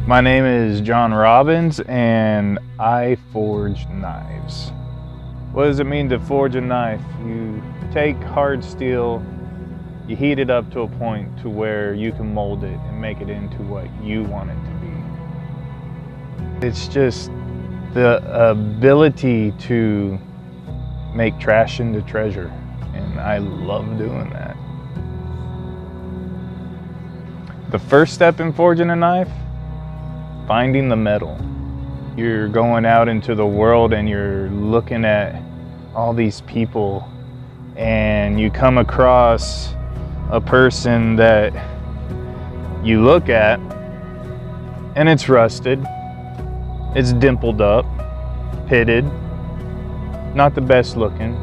My name is John Robbins and I forge knives. What does it mean to forge a knife? You take hard steel, you heat it up to a point to where you can mold it and make it into what you want it to be. It's just the ability to make trash into treasure, and I love doing that. The first step in forging a knife, finding the metal. You're going out into the world and you're looking at all these people and you come across a person that you look at and it's rusted, it's dimpled up, pitted, not the best looking,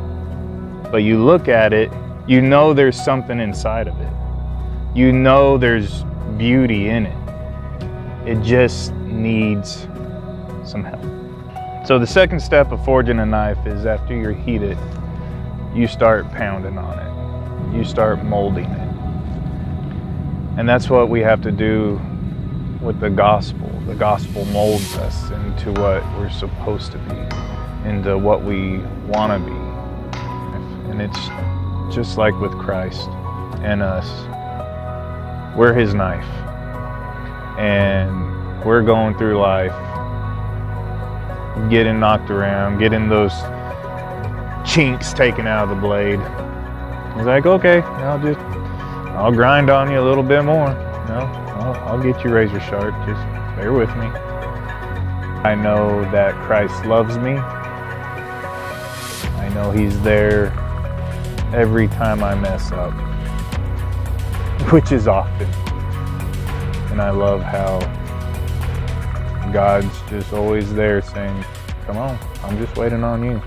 but you look at it, you know there's something inside of it. You know there's beauty in it. It just needs some help. So the second step of forging a knife is after you heat it, you start pounding on it. You start molding it. And that's what we have to do with the gospel. The gospel molds us into what we're supposed to be, into what we want to be. And it's just like with Christ and us. We're his knife. And we're going through life, getting knocked around, getting those chinks taken out of the blade. He's like, okay, I'll grind on you a little bit more. I'll get you razor sharp, just bear with me. I know that Christ loves me. I know he's there every time I mess up, which is often. And I love how God's just always there saying, come on, I'm just waiting on you.